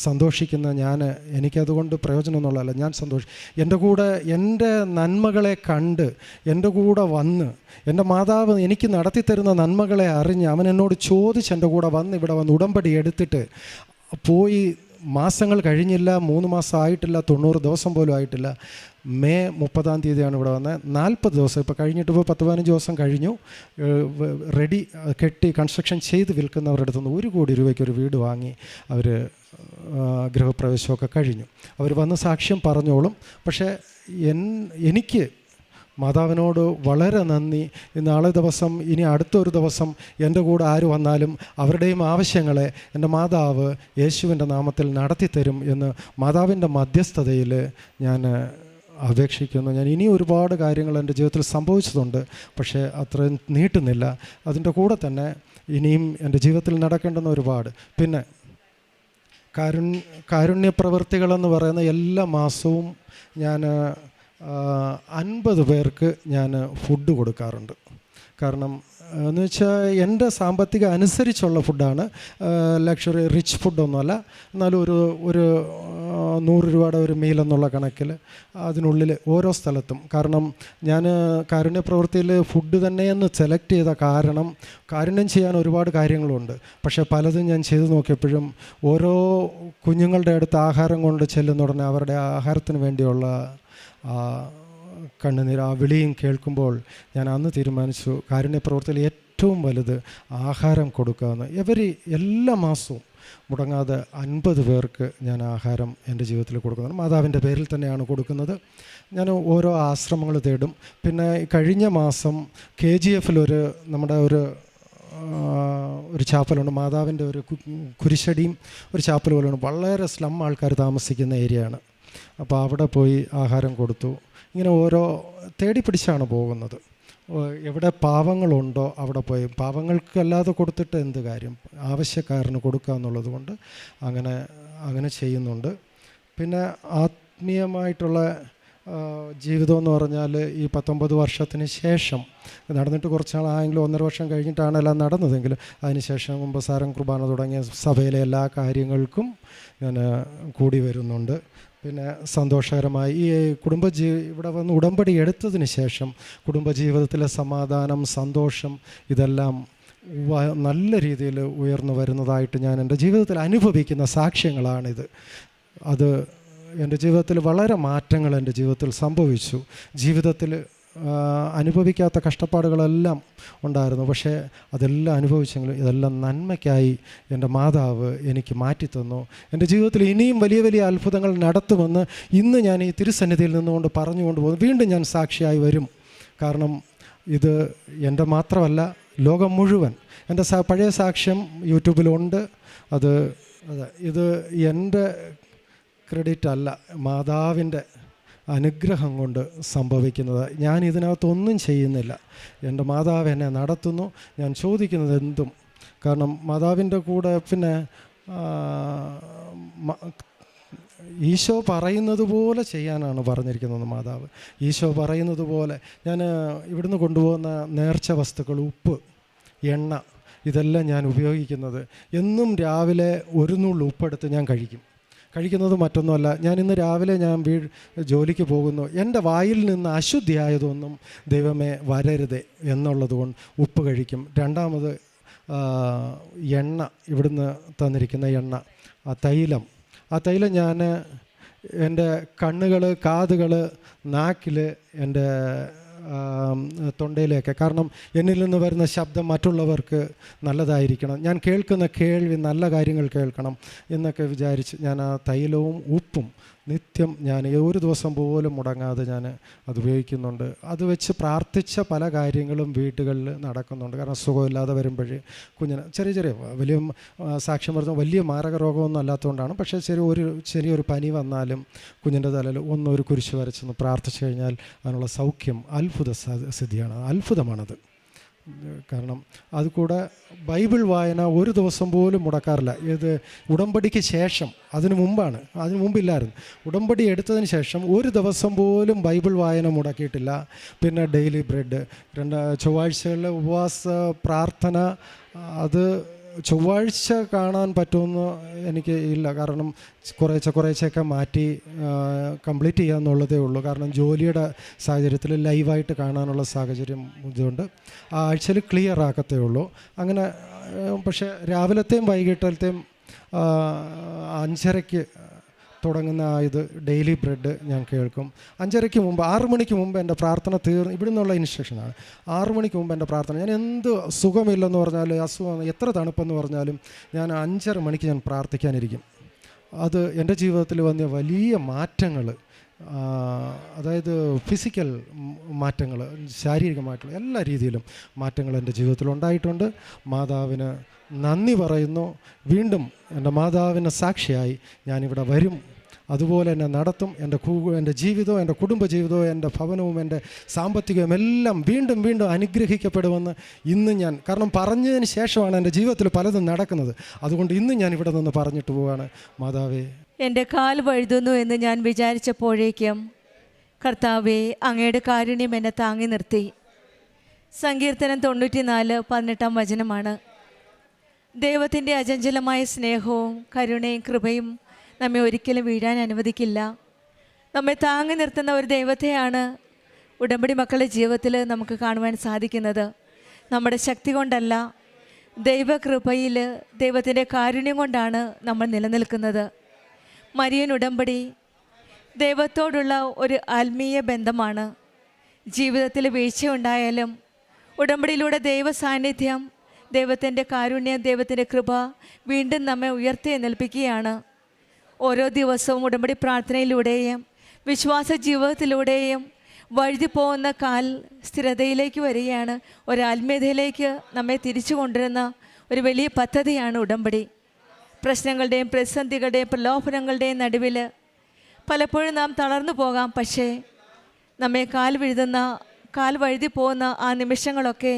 സന്തോഷിക്കുന്ന, എനിക്കതുകൊണ്ട് പ്രയോജനമൊന്നുമുള്ളതല്ല, ഞാൻ എൻ്റെ കൂടെ എൻ്റെ നന്മകളെ കണ്ട് എൻ്റെ കൂടെ വന്ന്, എൻ്റെ മാതാവ് എനിക്ക് നടത്തിത്തരുന്ന നന്മകളെ അറിഞ്ഞ് അവൻ എന്നോട് ചോദിച്ച് എൻ്റെ കൂടെ ഇവിടെ വന്ന് ഉടമ്പടി എടുത്തിട്ട് പോയി. മാസങ്ങൾ കഴിഞ്ഞില്ല, 3 മാസം ആയിട്ടില്ല, 90 ദിവസം പോലും ആയിട്ടില്ല. മെയ് 30-ാം തീയതിയാണ് ഇവിടെ വന്നത്. 40 ദിവസം ഇപ്പോൾ കഴിഞ്ഞിട്ട്, ഇപ്പോൾ 10-15 ദിവസം കഴിഞ്ഞു. റെഡി കെട്ടി കൺസ്ട്രക്ഷൻ ചെയ്ത് വിൽക്കുന്നവരുടെ അടുത്ത് നിന്ന് 1 കോടി രൂപയ്ക്ക് ഒരു വീട് വാങ്ങി അവർ ഗൃഹപ്രവേശമൊക്കെ കഴിഞ്ഞു. അവർ വന്ന് സാക്ഷ്യം പറഞ്ഞോളും. പക്ഷേ എനിക്ക് മാതാവിനോട് വളരെ നന്ദി. നാളെ ദിവസം, ഇനി അടുത്തൊരു ദിവസം എൻ്റെ കൂടെ ആര് വന്നാലും അവരുടെയും ആവശ്യങ്ങളെ എൻ്റെ മാതാവ് യേശുവിൻ്റെ നാമത്തിൽ നടത്തിത്തരും എന്ന് മാതാവിൻ്റെ മധ്യസ്ഥതയിൽ ഞാൻ അപേക്ഷിക്കുന്നു. ഞാൻ ഇനി ഒരുപാട് കാര്യങ്ങൾ എൻ്റെ ജീവിതത്തിൽ സംഭവിച്ചതുണ്ട്, പക്ഷേ അത്രയും നീട്ടുന്നില്ല. അതിൻ്റെ കൂടെ തന്നെ ഇനിയും എൻ്റെ ജീവിതത്തിൽ നടക്കേണ്ടുന്ന ഒരുപാട്. പിന്നെ കാരുണ്യപ്രവൃത്തികളെന്ന് പറയുന്ന എല്ലാ മാസവും ഞാൻ 50 പേർക്ക് ഞാൻ ഫുഡ് കൊടുക്കാറുണ്ട്. കാരണം എന്ന് വെച്ചാൽ എൻ്റെ സാമ്പത്തിക അനുസരിച്ചുള്ള ഫുഡാണ്, ലക്ഷറി റിച്ച് ഫുഡൊന്നുമല്ല. എന്നാലും ഒരു 100 രൂപയുടെ ഒരു മീൽ എന്നുള്ള കണക്കിൽ അതിനുള്ളിൽ ഓരോ സ്ഥലത്തും. കാരണം ഞാൻ കാരുണ്യപ്രവൃത്തിയിൽ ഫുഡ് തന്നെയെന്ന് സെലക്ട് ചെയ്ത കാരണം, കാരുണ്യം ചെയ്യാൻ ഒരുപാട് കാര്യങ്ങളുണ്ട്. പക്ഷേ പലതും ഞാൻ ചെയ്തു നോക്കിയപ്പോഴും ഓരോ കുഞ്ഞുങ്ങളുടെ അടുത്ത് ആഹാരം കൊണ്ട് ചെല്ലുന്ന ഉടനെ അവരുടെ ആഹാരത്തിന് വേണ്ടിയുള്ള കണ്ണുനീർ, ആ വിളിയും കേൾക്കുമ്പോൾ ഞാൻ അന്ന് തീരുമാനിച്ചു, കാരുണ്യപ്രവൃത്തിയിൽ ഏറ്റവും വലുത് ആഹാരം കൊടുക്കാമെന്ന്. എല്ലാ മാസവും മുടങ്ങാതെ 50 പേർക്ക് ഞാൻ ആഹാരം എൻ്റെ ജീവിതത്തിൽ കൊടുക്കുന്നുണ്ട്. മാതാവിൻ്റെ പേരിൽ തന്നെയാണ് കൊടുക്കുന്നത്. ഞാൻ ഓരോ ആശ്രമങ്ങൾ തേടും. പിന്നെ കഴിഞ്ഞ മാസം KGF-ൽ നമ്മുടെ ഒരു ചാപ്പലുണ്ട്. മാതാവിൻ്റെ ഒരു കുരിശടിയും ഒരു ചാപ്പൽ പോലെയാണ്. വളരെ സ്ലം ആൾക്കാർ താമസിക്കുന്ന ഏരിയയാണ്. അപ്പോൾ അവിടെ പോയി ആഹാരം കൊടുത്തു. ഇങ്ങനെ ഓരോ തേടി പിടിച്ചാണ് പോകുന്നത്. എവിടെ പാവങ്ങളുണ്ടോ അവിടെ പോയി, പാവങ്ങൾക്ക് അല്ലാതെ കൊടുത്തിട്ട് എന്ത് കാര്യം, ആവശ്യക്കാരന് കൊടുക്കുക എന്നുള്ളത് കൊണ്ട് അങ്ങനെ അങ്ങനെ ചെയ്യുന്നുണ്ട്. പിന്നെ ആത്മീയമായിട്ടുള്ള ജീവിതം എന്ന് പറഞ്ഞാൽ ഈ 19 വർഷത്തിന് ശേഷം നടന്നിട്ട് കുറച്ച് നാളായെങ്കിലും 1.5 വർഷം കഴിഞ്ഞിട്ടാണ് എല്ലാം നടന്നതെങ്കിലും അതിനുശേഷം കുമ്പസാരം കുർബാന തുടങ്ങിയ സഭയിലെ എല്ലാ കാര്യങ്ങൾക്കും ഞാൻ കൂടി വരുന്നുണ്ട്. പിന്നെ സന്തോഷകരമായി ഈ ഇവിടെ വന്ന് ഉടമ്പടി എടുത്തതിന് ശേഷം കുടുംബജീവിതത്തിലെ സമാധാനം, സന്തോഷം ഇതെല്ലാം നല്ല രീതിയിൽ ഉയർന്നു വരുന്നതായിട്ട് ഞാൻ എൻ്റെ ജീവിതത്തിൽ അനുഭവിക്കുന്ന സാക്ഷ്യങ്ങളാണിത്. അത് എൻ്റെ ജീവിതത്തിൽ വളരെ മാറ്റങ്ങൾ എൻ്റെ ജീവിതത്തിൽ സംഭവിച്ചു. ജീവിതത്തിൽ അനുഭവിക്കാത്ത കഷ്ടപ്പാടുകളെല്ലാം ഉണ്ടായിരുന്നു, പക്ഷേ അതെല്ലാം അനുഭവിച്ചെങ്കിലും ഇതെല്ലാം നന്മയ്ക്കായി എൻ്റെ മാതാവ് എനിക്ക് മാറ്റിത്തന്നു. എൻ്റെ ജീവിതത്തിൽ ഇനിയും വലിയ വലിയ അത്ഭുതങ്ങൾ നടത്തുമെന്ന് ഇന്ന് ഞാൻ ഈ തിരുസന്നിധിയിൽ നിന്നുകൊണ്ട് പറഞ്ഞുകൊണ്ട് പോകുന്നു. വീണ്ടും ഞാൻ സാക്ഷിയായി വരും. കാരണം ഇത് എൻ്റെ മാത്രമല്ല, ലോകം മുഴുവൻ. എൻ്റെ പഴയ സാക്ഷ്യം യൂട്യൂബിലുണ്ട്. ഇത് എൻ്റെ ക്രെഡിറ്റ് അല്ല, മാതാവിൻ്റെ അനുഗ്രഹം കൊണ്ട് സംഭവിക്കുന്നത്. ഞാൻ ഇതിനകത്തൊന്നും ചെയ്യുന്നില്ല. എൻ്റെ മാതാവ് എന്നെ നടത്തുന്നു. ഞാൻ ചോദിക്കുന്നത് എന്തും, കാരണം മാതാവിൻ്റെ കൂടെ പിന്നെ ഈശോ പറയുന്നത് പോലെ ചെയ്യാനാണ് പറഞ്ഞിരിക്കുന്നത് മാതാവ്. ഈശോ പറയുന്നത് പോലെ ഞാൻ ഇവിടുന്ന് കൊണ്ടുപോകുന്ന നേർച്ച വസ്തുക്കൾ, ഉപ്പ്, എണ്ണ, ഇതെല്ലാം ഞാൻ ഉപയോഗിക്കുന്നത്. എന്നും രാവിലെ ഒരു നുള്ളു ഉപ്പെടുത്ത് ഞാൻ കഴിക്കുന്നത് മറ്റൊന്നുമല്ല. ഞാൻ ഇന്ന് രാവിലെ ഞാൻ ജോലിക്ക് പോകുന്നു. എൻ്റെ വായിൽ നിന്ന് അശുദ്ധിയായതൊന്നും ദൈവമേ വരരുതേ എന്നുള്ളത് കൊണ്ട് ഉപ്പ് കഴിക്കും. രണ്ടാമത് എണ്ണ, ഇവിടുന്ന് തന്നിരിക്കുന്ന എണ്ണ, ആ തൈലം ഞാൻ എൻ്റെ കണ്ണുകൾ, കാതുകൾ, നാക്കിൽ, എൻ്റെ തൊണ്ടയിലേക്ക്, കാരണം എന്നിൽ നിന്ന് വരുന്ന ശബ്ദം മറ്റുള്ളവർക്ക് നല്ലതായിരിക്കണം, ഞാൻ കേൾക്കുന്ന കേൾവി നല്ല കാര്യങ്ങൾ കേൾക്കണം എന്നൊക്കെ വിചാരിച്ച് ഞാൻ ആ തൈലവും ഉപ്പും നിത്യം ഞാൻ ഒരു ദിവസം പോലും മുടങ്ങാതെ ഞാൻ അത് ഉപയോഗിക്കുന്നുണ്ട്. അത് വെച്ച് പ്രാർത്ഥിച്ച പല കാര്യങ്ങളും വീടുകളിൽ നടക്കുന്നുണ്ട്. കാരണം സുഖമില്ലാതെ വരുമ്പോഴേ കുഞ്ഞിന് ചെറിയ വലിയ സാക്ഷ്യം പറഞ്ഞ വലിയ മാരക രോഗമൊന്നും അല്ലാത്തതുകൊണ്ടാണ്. പക്ഷേ ചെറിയൊരു പനി വന്നാലും കുഞ്ഞിൻ്റെ തലയിൽ ഒരു കുരിശ് വരച്ചൊന്ന് പ്രാർത്ഥിച്ചു കഴിഞ്ഞാൽ അതിനുള്ള സൗഖ്യം അത്ഭുതമാണത്. കാരണം അതുകൂടെ ബൈബിൾ വായന ഒരു ദിവസം പോലും മുടക്കാറില്ല. ഇത് ഉടമ്പടിക്ക് ശേഷം, അതിനു മുമ്പില്ലായിരുന്നു. ഉടമ്പടി എടുത്തതിന് ശേഷം ഒരു ദിവസം പോലും ബൈബിൾ വായന മുടക്കിയിട്ടില്ല. പിന്നെ ഡെയിലി ബ്രെഡ്, ചൊവ്വാഴ്ചകളിലെ ഉപവാസ പ്രാർത്ഥന, അത് ചൊവ്വാഴ്ച കാണാൻ പറ്റുമെന്ന് എനിക്ക് ഇല്ല. കാരണം കുറേശ്ശെയൊക്കെ മാറ്റി കംപ്ലീറ്റ് ചെയ്യാമെന്നുള്ളതേ ഉള്ളൂ. കാരണം ജോലിയുടെ സാഹചര്യത്തിൽ ലൈവായിട്ട് കാണാനുള്ള സാഹചര്യം ഇതുകൊണ്ട് ആ ആഴ്ചയിൽ ക്ലിയർ ആക്കത്തേ ഉള്ളൂ. അങ്ങനെ പക്ഷേ രാവിലത്തെയും വൈകിട്ടത്തെയും 5:30 തുടങ്ങുന്ന ഇത് ഡെയിലി ബ്രെഡ് ഞാൻ കേൾക്കും. 5:30 മുമ്പ്, 6 മണിക്ക് മുമ്പ് എൻ്റെ പ്രാർത്ഥന ഇവിടെ നിന്നുള്ള ഇൻസ്ട്രക്ഷനാണ്. 6 മണിക്ക് മുമ്പ് എൻ്റെ പ്രാർത്ഥന. ഞാൻ എന്ത് സുഖമില്ലെന്ന് പറഞ്ഞാലും, അസുഖം എത്ര തണുപ്പെന്ന് പറഞ്ഞാലും ഞാൻ 5:30 മണിക്ക് ഞാൻ പ്രാർത്ഥിക്കാനിരിക്കും. അത് എൻ്റെ ജീവിതത്തിൽ വന്ന വലിയ മാറ്റങ്ങൾ, അതായത് ഫിസിക്കൽ മാറ്റങ്ങൾ, ശാരീരികമായിട്ടുള്ള എല്ലാ രീതിയിലും മാറ്റങ്ങൾ എൻ്റെ ജീവിതത്തിൽ ഉണ്ടായിട്ടുണ്ട്. മാതാവിന് നന്ദി പറയുന്നു. വീണ്ടും എൻ്റെ മാതാവിന് സാക്ഷിയായി ഞാനിവിടെ വരും. അതുപോലെ എന്നെ നടത്തും. എൻ്റെ ജീവിതവും, എൻ്റെ കുടുംബജീവിതവും, എൻ്റെ ഭവനവും, എൻ്റെ സാമ്പത്തികവും എല്ലാം വീണ്ടും അനുഗ്രഹിക്കപ്പെടുമെന്ന് ഇന്ന് ഞാൻ, കാരണം പറഞ്ഞതിന് ശേഷമാണ് എൻ്റെ ജീവിതത്തിൽ പലതും നടക്കുന്നത്. അതുകൊണ്ട് ഇന്ന് ഞാൻ ഇവിടെ നിന്ന് പറഞ്ഞിട്ട് പോവാണ്, മാതാവേ, എൻ്റെ കാൽ വഴുതുന്നു എന്ന് ഞാൻ വിചാരിച്ചപ്പോഴേക്കും കർത്താവേ, അങ്ങയുടെ കാരുണ്യം എന്നെ താങ്ങി നിർത്തി. സങ്കീർത്തനം 94:18 വചനമാണ്. ദൈവത്തിൻ്റെ അചഞ്ചലമായ സ്നേഹവും കരുണയും കൃപയും നമ്മെ ഒരിക്കലും വീഴാൻ അനുവദിക്കില്ല. നമ്മെ താങ്ങി നിർത്തുന്ന ഒരു ദൈവത്തെയാണ് ഉടമ്പടി മക്കളുടെ ജീവിതത്തിൽ നമുക്ക് കാണുവാൻ സാധിക്കുന്നത്. നമ്മുടെ ശക്തി കൊണ്ടല്ല, ദൈവകൃപയിൽ, ദൈവത്തിൻ്റെ കാരുണ്യം കൊണ്ടാണ് നമ്മൾ നിലനിൽക്കുന്നത്. മരിയൻ ഉടമ്പടി ദൈവത്തോടുള്ള ഒരു ആത്മീയ ബന്ധമാണ്. ജീവിതത്തിൽ വീഴ്ചയുണ്ടായാലും ഉടമ്പടിയിലൂടെ ദൈവ സാന്നിധ്യം, ദൈവത്തിൻ്റെ കാരുണ്യം, ദൈവത്തിൻ്റെ കൃപ വീണ്ടും നമ്മെ ഉയർത്തി എഴുന്നേൽപ്പിക്കുകയാണ്. ഓരോ ദിവസവും ഉടമ്പടി പ്രാർത്ഥനയിലൂടെയും വിശ്വാസ ജീവിതത്തിലൂടെയും വഴുതി പോകുന്ന കാൽ സ്ഥിരതയിലേക്ക് വരികയാണ്. ഒരു ആത്മീയതയിലേക്ക് നമ്മെ തിരിച്ചു കൊണ്ടുവരുന്ന ഒരു വലിയ പദ്ധതിയാണ് ഉടമ്പടി. പ്രശ്നങ്ങളുടെയും പ്രതിസന്ധികളുടെയും പ്രലോഭനങ്ങളുടെയും നടുവിൽ പലപ്പോഴും നാം തളർന്നു പോകാം. പക്ഷേ നമ്മെ കാൽ വഴുതി പോകുന്ന ആ നിമിഷങ്ങളൊക്കെ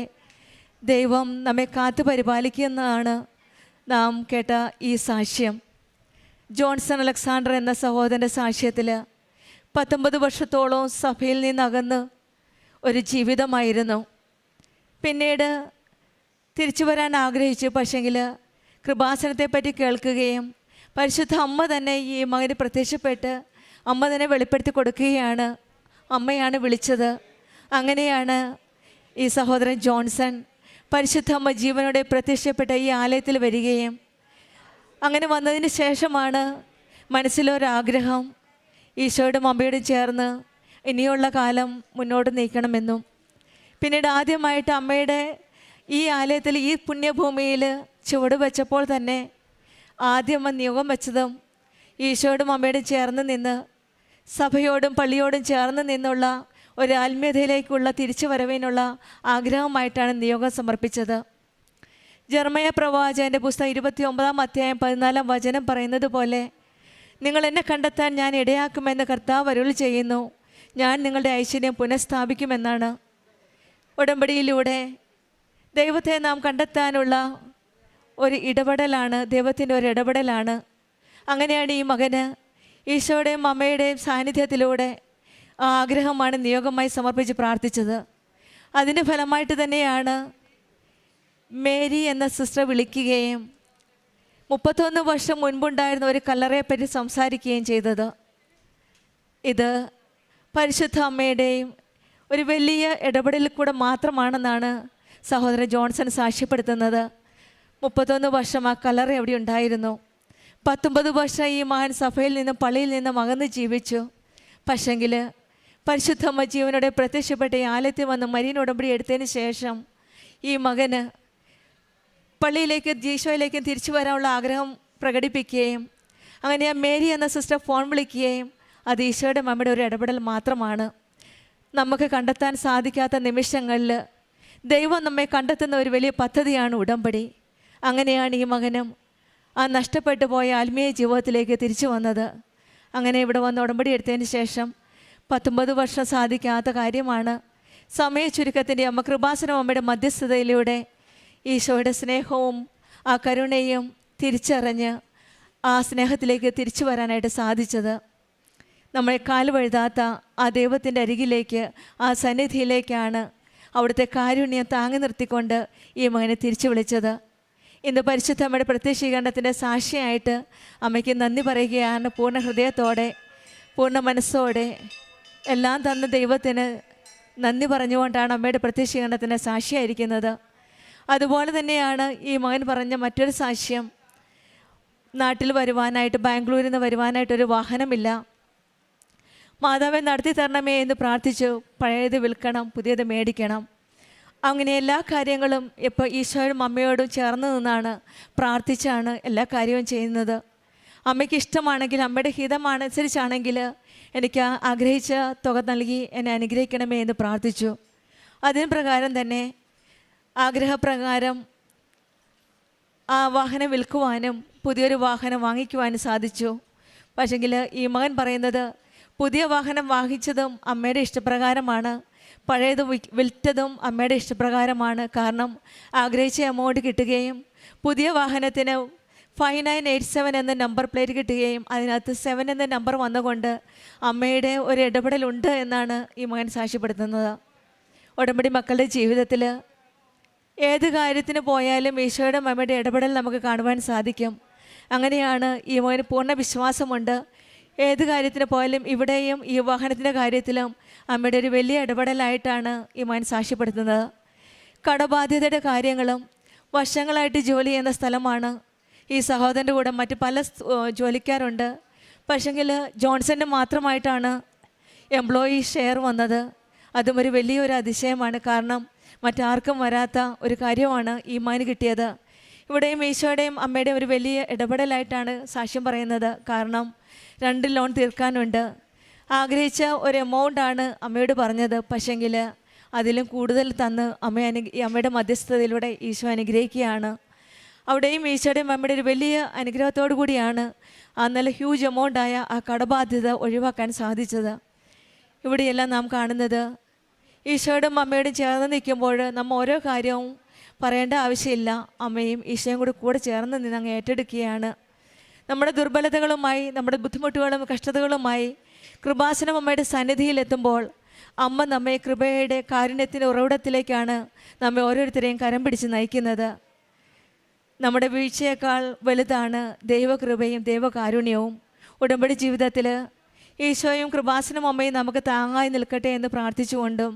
ദൈവം നമ്മെ കാത്തു പരിപാലിക്കുന്നതാണ് നാം കേട്ട ഈ സാക്ഷ്യം. ജോൺസൺ അലക്സാണ്ടർ എന്ന സഹോദരൻ്റെ സാക്ഷ്യത്തിൽ 19 വർഷത്തോളം സഭയിൽ നിന്നകന്ന് ഒരു ജീവിതമായിരുന്നു. പിന്നീട് തിരിച്ചു വരാൻ ആഗ്രഹിച്ചു. പക്ഷെങ്കിൽ കൃപാസനത്തെപ്പറ്റി കേൾക്കുകയും പരിശുദ്ധ അമ്മ തന്നെ ഈ മകന് പ്രത്യക്ഷപ്പെട്ട് അമ്മ തന്നെ വെളിപ്പെടുത്തി കൊടുക്കുകയാണ്. അമ്മയാണ് വിളിച്ചത്. അങ്ങനെയാണ് ഈ സഹോദരൻ ജോൺസൺ പരിശുദ്ധ അമ്മ ജീവനോടെ പ്രത്യക്ഷപ്പെട്ട ഈ ആലയത്തിൽ വരികയും അങ്ങനെ വന്നതിന് ശേഷമാണ് മനസ്സിലൊരാഗ്രഹം ഈശോയുടെ അമ്മയോടും ചേർന്ന് ഇനിയുള്ള കാലം മുന്നോട്ട് നീക്കണമെന്നും പിന്നീട് ആദ്യമായിട്ട് അമ്മയുടെ ഈ ആലയത്തിൽ ഈ പുണ്യഭൂമിയിൽ ചുവട് വെച്ചപ്പോൾ തന്നെ ആദ്യം നിയോഗം വെച്ചതും ഈശോയോടും അമ്മയോടും ചേർന്ന് നിന്ന് സഭയോടും പള്ളിയോടും ചേർന്ന് നിന്നുള്ള ഒരു ആത്മീയതയിലേക്കുള്ള തിരിച്ചു വരവിനുള്ള ആഗ്രഹമായിട്ടാണ് നിയോഗം സമർപ്പിച്ചത്. ജെറമയ പ്രവാചകൻ്റെ പുസ്തകം 29 അധ്യായം 14 വചനം പറയുന്നത് പോലെ, നിങ്ങൾ എന്നെ കണ്ടെത്താൻ ഞാൻ ഇടയാക്കുമെന്ന് കർത്താവ് അരുളി ചെയ്യുന്നു, ഞാൻ നിങ്ങളുടെ ഐശ്വര്യം പുനഃസ്ഥാപിക്കുമെന്നാണ്. ഉടമ്പടിയിലൂടെ ദൈവത്തെ നാം കണ്ടെത്താനുള്ള ഒരു ഇടപെടലാണ്, ദൈവത്തിൻ്റെ ഒരു ഇടപെടലാണ്. അങ്ങനെയാണ് ഈ മകന് ഈശോയുടെയും അമ്മയുടെയും സാന്നിധ്യത്തിലൂടെ ആ ആഗ്രഹമാണ് നിയോഗമായി സമർപ്പിച്ച് പ്രാർത്ഥിച്ചത്. അതിൻ്റെ ഫലമായിട്ട് തന്നെയാണ് മേരി എന്ന സിസ്റ്റർ വിളിക്കുകയും 31 വർഷം മുൻപുണ്ടായിരുന്ന ഒരു കല്ലറയെപ്പറ്റി സംസാരിക്കുകയും ചെയ്തത്. ഇത് പരിശുദ്ധ അമ്മയുടെയും ഒരു വലിയ ഇടപെടലിൽ കൂടെ മാത്രമാണെന്നാണ് സഹോദരൻ ജോൺസൺ സാക്ഷ്യപ്പെടുത്തുന്നത്. 31 വർഷം ആ കല്ലറ എവിടെ ഉണ്ടായിരുന്നു. 19 വർഷം ഈ മകൻ സഭയിൽ നിന്നും പള്ളിയിൽ നിന്നും അകന്ന് ജീവിച്ചു. പക്ഷെങ്കിൽ പരിശുദ്ധമ്മ ജീവനോടെ പ്രത്യക്ഷപ്പെട്ട ഈ ആലയത്തിൽ വന്ന് മരീൻ ഉടമ്പടി എടുത്തതിന് ശേഷം ഈ മകന് പള്ളിയിലേക്ക് ഈശോയിലേക്കും തിരിച്ചു വരാനുള്ള ആഗ്രഹം പ്രകടിപ്പിക്കുകയും അങ്ങനെ ആ മേരി എന്ന സിസ്റ്റർ ഫോൺ വിളിക്കുകയും അത് ഈശോയുടെ അമ്മയുടെ ഒരു ഇടപെടൽ മാത്രമാണ്. നമുക്ക് കണ്ടെത്താൻ സാധിക്കാത്ത നിമിഷങ്ങളിൽ ദൈവം നമ്മെ കണ്ടെത്തുന്ന ഒരു വലിയ പദ്ധതിയാണ് ഉടമ്പടി. അങ്ങനെയാണ് ഈ മകനും ആ നഷ്ടപ്പെട്ടു പോയ ആത്മീയ ജീവിതത്തിലേക്ക് തിരിച്ചു വന്നത്. അങ്ങനെ ഇവിടെ വന്ന് ഉടമ്പടി എടുത്തതിന് ശേഷം 19 വർഷം സാധിക്കാത്ത കാര്യമാണ്. സമയ ചുരുക്കത്തിൻ്റെ അമ്മ കൃപാസനം അമ്മയുടെ മധ്യസ്ഥതയിലൂടെ ഈശോയുടെ സ്നേഹവും ആ കരുണയും തിരിച്ചറിഞ്ഞ് ആ സ്നേഹത്തിലേക്ക് തിരിച്ചു വരാനായിട്ട് സാധിച്ചത്. നമ്മളെ കാലുവഴുതാത്ത ആ ദൈവത്തിൻ്റെ അരികിലേക്ക്, ആ സന്നിധിയിലേക്കാണ് അവിടുത്തെ കാരുണ്യം താങ്ങി നിർത്തിക്കൊണ്ട് ഈ മകനെ തിരിച്ചു വിളിച്ചത്. ഇന്ന് പരിശുദ്ധ അമ്മയുടെ പ്രത്യക്ഷീകരണത്തിൻ്റെ സാക്ഷിയായിട്ട് അമ്മയ്ക്ക് നന്ദി പറയുകയാണ്. പൂർണ്ണ ഹൃദയത്തോടെ പൂർണ്ണ മനസ്സോടെ എല്ലാം തന്ന ദൈവത്തിന് നന്ദി പറഞ്ഞുകൊണ്ടാണ് അമ്മയുടെ പ്രത്യക്ഷീകരണത്തിൻ്റെ സാക്ഷിയായിരിക്കുന്നത്. അതുപോലെ തന്നെയാണ് ഈ മകൻ പറഞ്ഞ മറ്റൊരു സാക്ഷ്യം. നാട്ടിൽ വരുവാനായിട്ട്, ബാംഗ്ലൂരിൽ നിന്ന് വരുവാനായിട്ടൊരു വാഹനമില്ല. മാതാവെ നടത്തി തരണമേ എന്ന് പ്രാർത്ഥിച്ചു. പഴയത് വിൽക്കണം, പുതിയത് മേടിക്കണം. അങ്ങനെ എല്ലാ കാര്യങ്ങളും ഇപ്പോൾ ഈശോയോടും അമ്മയോടും ചേർന്ന് നിന്നാണ് പ്രാർത്ഥിച്ചാണ് എല്ലാ കാര്യവും ചെയ്യുന്നത്. അമ്മയ്ക്ക് ഇഷ്ടമാണെങ്കിൽ, അമ്മയുടെ ഹിതമനുസരിച്ചാണെങ്കിൽ എനിക്ക് ആഗ്രഹിച്ച തുക നൽകി എന്നെ അനുഗ്രഹിക്കണമേ എന്ന് പ്രാർത്ഥിച്ചു. അതിന് പ്രകാരം തന്നെ ആഗ്രഹപ്രകാരം ആ വാഹനം വിൽക്കുവാനും പുതിയൊരു വാഹനം വാങ്ങിക്കുവാനും സാധിച്ചു. പക്ഷെങ്കിൽ ഈ മകൻ പറയുന്നത് പുതിയ വാഹനം വാങ്ങിച്ചതും അമ്മയുടെ ഇഷ്ടപ്രകാരമാണ്, പഴയത് വിൽറ്റതും അമ്മയുടെ ഇഷ്ടപ്രകാരമാണ്. കാരണം ആഗ്രഹിച്ച എമൗണ്ട് കിട്ടുകയും പുതിയ വാഹനത്തിന് 5987 എന്ന നമ്പർ പ്ലേറ്റ് കിട്ടുകയും അതിനകത്ത് 7 എന്ന നമ്പർ വന്നുകൊണ്ട് അമ്മയുടെ ഒരു ഇടപെടലുണ്ട് എന്നാണ് ഈ മകൻ സാക്ഷ്യപ്പെടുത്തുന്നത്. ഉടമ്പടി മക്കളുടെ ജീവിതത്തിൽ ഏത് കാര്യത്തിന് പോയാലും ഈശോയുടെ അമ്മയുടെ ഇടപെടൽ നമുക്ക് കാണുവാൻ സാധിക്കും. അങ്ങനെയാണ് ഈ മകന് പൂർണ്ണ വിശ്വാസമുണ്ട്. ഏത് കാര്യത്തിന് പോയാലും ഇവിടെയും ഈ വാഹനത്തിൻ്റെ കാര്യത്തിലും അമ്മയുടെ ഒരു വലിയ ഇടപെടലായിട്ടാണ് ഈ മകൻ സാക്ഷ്യപ്പെടുത്തുന്നത്. കടബാധ്യതയുടെ കാര്യങ്ങളും വർഷങ്ങളായിട്ട് ജോലി ചെയ്യുന്ന സ്ഥലമാണ്. ഈ സഹോദരൻ്റെ കൂടെ മറ്റ് പല ജോലിക്കാരുണ്ട്. പക്ഷെങ്കിൽ ജോൺസൻ്റെ മാത്രമായിട്ടാണ് എംപ്ലോയി ഷെയർ വന്നത്. അതും ഒരു വലിയൊരു അതിശയമാണ്. കാരണം മറ്റാർക്കും വരാത്ത ഒരു കാര്യമാണ് ഈ മകന് കിട്ടിയത്. ഇവിടെയും ഈശോയുടെയും അമ്മയുടെയും ഒരു വലിയ ഇടപെടലായിട്ടാണ് സാക്ഷ്യം പറയുന്നത്. കാരണം 2 ലോൺ തീർക്കാനുണ്ട്. ആഗ്രഹിച്ച ഒരു എമൗണ്ടാണ് അമ്മയോട് പറഞ്ഞത്. പക്ഷെങ്കിൽ അതിലും കൂടുതൽ തന്ന് അമ്മയുടെ മധ്യസ്ഥതയിലൂടെ ഈശോ അനുഗ്രഹിക്കുകയാണ്. അവിടെയും ഈശോയുടെയും അമ്മയുടെ ഒരു വലിയ അനുഗ്രഹത്തോടു കൂടിയാണ് ആ നല്ല ഹ്യൂജ് എമൗണ്ടായ ആ കടബാധ്യത ഒഴിവാക്കാൻ സാധിച്ചത്. ഇവിടെയെല്ലാം നാം കാണുന്നത് ഈശോയുടെയും അമ്മയോടും ചേർന്ന് നിൽക്കുമ്പോൾ നമ്മൾ ഓരോ കാര്യവും പറയേണ്ട ആവശ്യമില്ല. അമ്മയും ഈശോയും കൂടെ ചേർന്ന് നിന്ന് അങ്ങ് ഏറ്റെടുക്കുകയാണ്. നമ്മുടെ ദുർബലതകളുമായി, നമ്മുടെ ബുദ്ധിമുട്ടുകളും കഷ്ടതകളുമായി കൃപാസനം അമ്മയുടെ സന്നിധിയിലെത്തുമ്പോൾ അമ്മ നമ്മെ കൃപയുടെ കാരുണ്യത്തിൻ്റെ ഉറവിടത്തിലേക്കാണ് നമ്മെ ഓരോരുത്തരെയും കരം പിടിച്ച് നയിക്കുന്നത്. നമ്മുടെ വീഴ്ചയേക്കാൾ വലുതാണ് ദൈവകൃപയും ദൈവകാരുണ്യവും. ഉടമ്പടി ജീവിതത്തിൽ ഈശോയും കൃപാസനം അമ്മയും നമുക്ക് താങ്ങായി നിൽക്കട്ടെ എന്ന് പ്രാർത്ഥിച്ചുകൊണ്ടും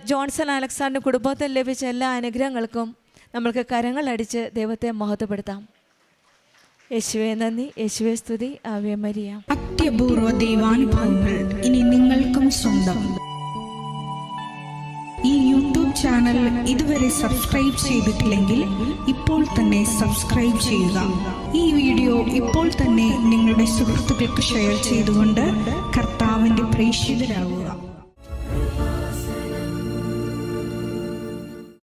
ജോൺസൺ അലക്സാണ്ടർ കുടുംബത്തിൽ ലഭിച്ച എല്ലാ അനുഗ്രഹങ്ങൾക്കും നമ്മൾക്ക് കരങ്ങളടിച്ച് ദൈവത്തെ മഹത്വപ്പെടുത്താം. യേശുവേ നന്ദി, യേശുവേ സ്തുതി, ആവേ മരിയ. അത്യപൂർവ ദൈവാനുഭവങ്ങൾ ഇനി നിങ്ങൾക്കും സ്വന്തം. ഈ യൂട്യൂബ് ചാനൽ ഇതുവരെ സബ്സ്ക്രൈബ് ചെയ്തിട്ടില്ലെങ്കിൽ ഇപ്പോൾ തന്നെ സബ്സ്ക്രൈബ് ചെയ്യുക. ഈ വീഡിയോ ഇപ്പോൾ തന്നെ നിങ്ങളുടെ സുഹൃത്തുക്കൾക്ക് ഷെയർ ചെയ്തുകൊണ്ട് കർത്താവിൻ്റെ പ്രേക്ഷിതരാകുക.